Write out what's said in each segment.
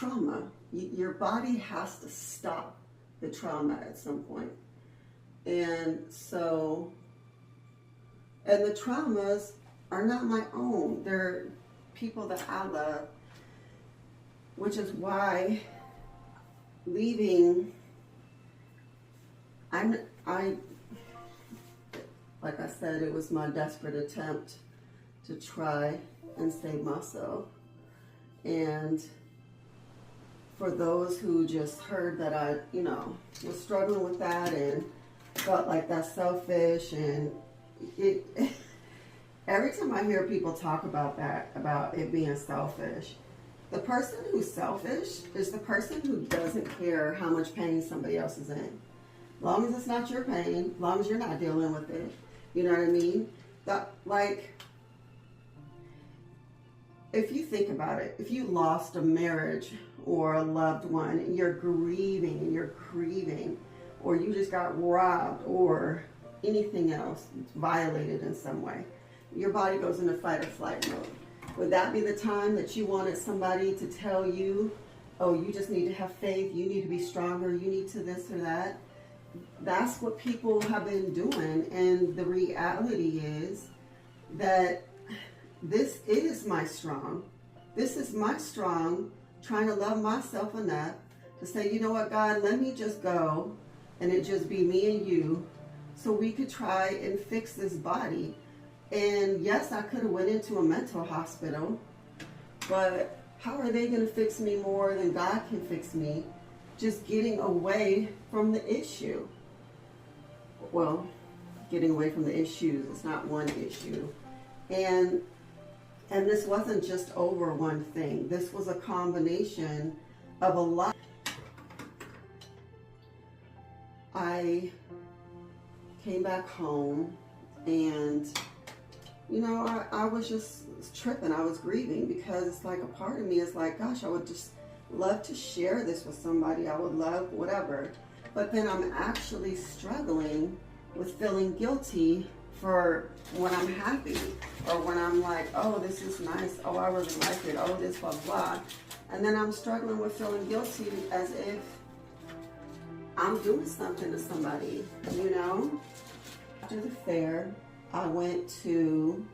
trauma. Your body has to stop the trauma at some point. And so, and the traumas are not my own. They're people that I love, which is why leaving, I like I said, it was my desperate attempt to try and save myself. And for those who just heard that I, was struggling with that and felt like that's selfish, and it every time I hear people talk about that, about it being selfish, the person who's selfish is the person who doesn't care how much pain somebody else is in. As long as it's not your pain, as long as you're not dealing with it. You know what I mean? If you think about it, if you lost a marriage or a loved one, and you're grieving and you're grieving, or you just got robbed or anything else, violated in some way, your body goes into fight or flight mode. Would that be the time that you wanted somebody to tell you, oh, you just need to have faith, you need to be stronger, you need to this or that? That's what people have been doing. And the reality is that this is my strong. This is my strong, trying to love myself enough to say, you know what, God, let me just go and it just be me and you, so we could try and fix this body. And yes, I could have went into a mental hospital, but how are they going to fix me more than God can fix me? Just getting away from the issue. Well, getting away from the issues. It's not one issue. And this wasn't just over one thing. This was a combination of a lot. I came back home and, I was just tripping. I was grieving because it's like a part of me is like, gosh, I would just love to share this with somebody. I would love whatever. But then I'm actually struggling with feeling guilty for when I'm happy, or when I'm like, oh, this is nice, oh, I really like it, oh, this, blah, blah. And then I'm struggling with feeling guilty as if I'm doing something to somebody, After the fair, I went to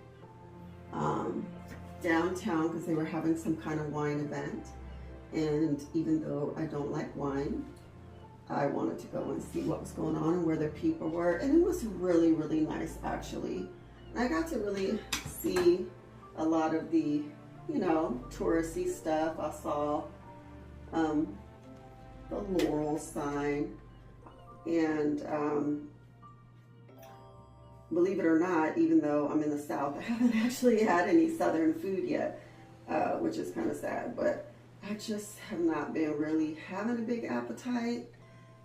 downtown because they were having some kind of wine event. And even though I don't like wine, I wanted to go and see what was going on and where the people were. And it was really, really nice, actually. And I got to really see a lot of the, touristy stuff. I saw the Laurel sign. And believe it or not, even though I'm in the South, I haven't actually had any Southern food yet, which is kind of sad. But I just have not been really having a big appetite.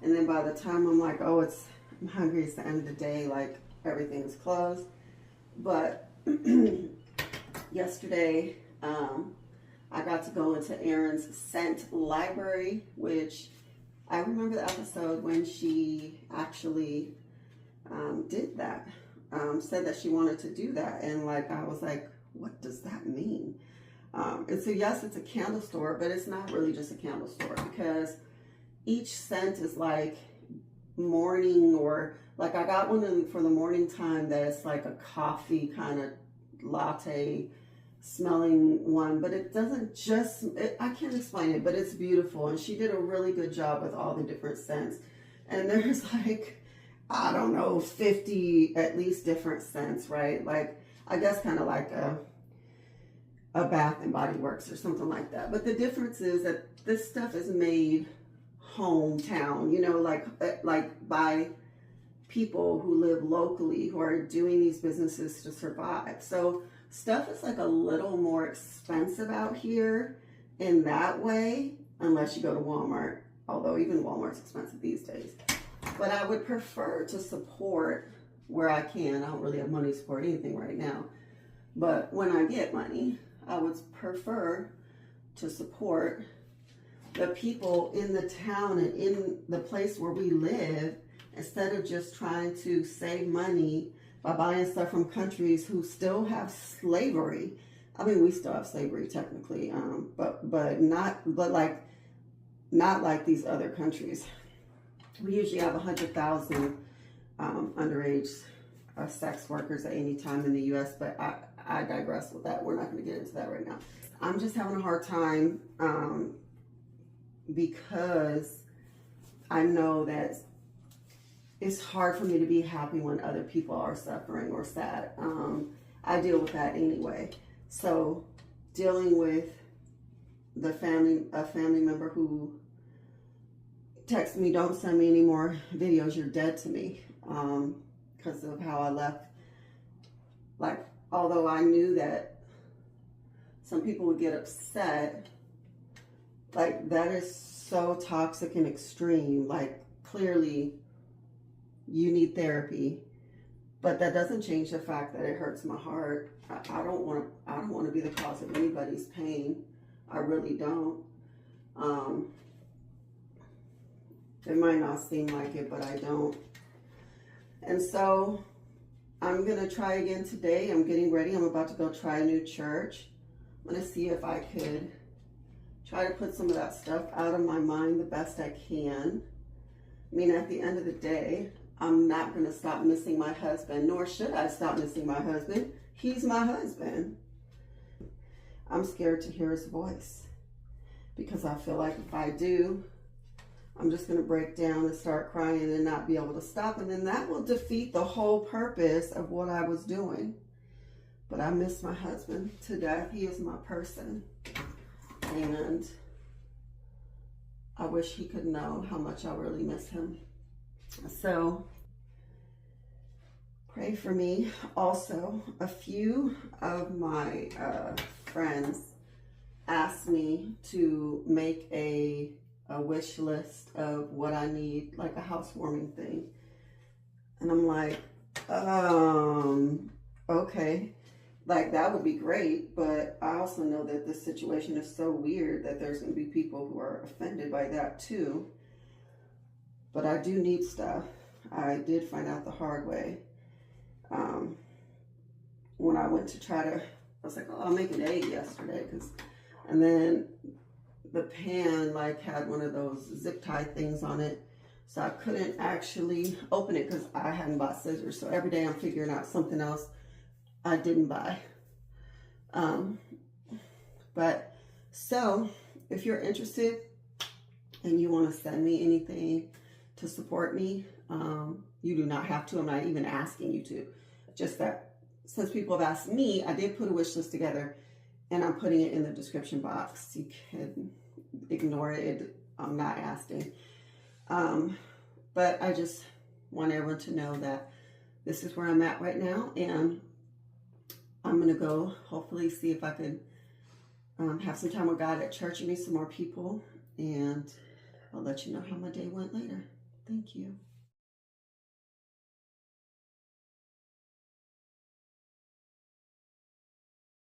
And then by the time I'm like, oh, I'm hungry, it's the end of the day, like everything's closed. But yesterday, I got to go into Erin's scent library, which I remember the episode when she actually did that, said that she wanted to do that. And I was like, what does that mean? And so yes, it's a candle store, but it's not really just a candle store, because each scent is like morning, or like I got one for the morning time that's like a coffee kind of latte smelling one, but it doesn't just, I can't explain it, but it's beautiful. And she did a really good job with all the different scents. And there's like, I don't know, 50 at least different scents, right? Like, I guess kind of like a Bath and Body Works or something like that. But the difference is that this stuff is made hometown, like by people who live locally, who are doing these businesses to survive. So stuff is like a little more expensive out here in that way, unless you go to Walmart, although even Walmart's expensive these days. But I would prefer to support where I can. I don't really have money to support anything right now, but when I get money, I would prefer to support the people in the town and in the place where we live, instead of just trying to save money by buying stuff from countries who still have slavery. I mean, we still have slavery technically, but like not like these other countries. We usually have 100,000 underage sex workers at any time in the U.S., but I digress with that. We're not going to get into that right now. I'm just having a hard time because I know that it's hard for me to be happy when other people are suffering or sad. I deal with that anyway. So dealing with a family member who texted me, don't send me any more videos, you're dead to me, because of how I left. Like, although I knew that some people would get upset, like, that is so toxic and extreme. Like, clearly you need therapy, but that doesn't change the fact that it hurts my heart. I don't want to be the cause of anybody's pain. I really don't. It might not seem like it, but I don't. And so I'm going to try again today. I'm getting ready. I'm about to go try a new church. I'm going to see if I could try to put some of that stuff out of my mind the best I can. I mean, at the end of the day, I'm not going to stop missing my husband, nor should I stop missing my husband. He's my husband. I'm scared to hear his voice because I feel like if I do, I'm just going to break down and start crying and not be able to stop. And then that will defeat the whole purpose of what I was doing. But I miss my husband to death. He is my person. And I wish he could know how much I really miss him. So pray for me. Also, a few of my friends asked me to make a wish list of what I need, like a housewarming thing. And I'm like, okay. Like, that would be great, but I also know that this situation is so weird that there's going to be people who are offended by that too. But I do need stuff. I did find out the hard way. When I went to try to, I was like, oh, I'll make an egg yesterday. And then the pan like had one of those zip tie things on it. So I couldn't actually open it because I hadn't bought scissors. So every day I'm figuring out something else I didn't buy. But so if you're interested and you want to send me anything to support me, you do not have to. I'm not even asking you to. Just that since people have asked me, I did put a wish list together and I'm putting it in the description box. You can ignore it. I'm not asking. But I just want everyone to know that this is where I'm at right now, and I'm going to go hopefully see if I could have some time with God at church and meet some more people, and I'll let you know how my day went later. Thank you.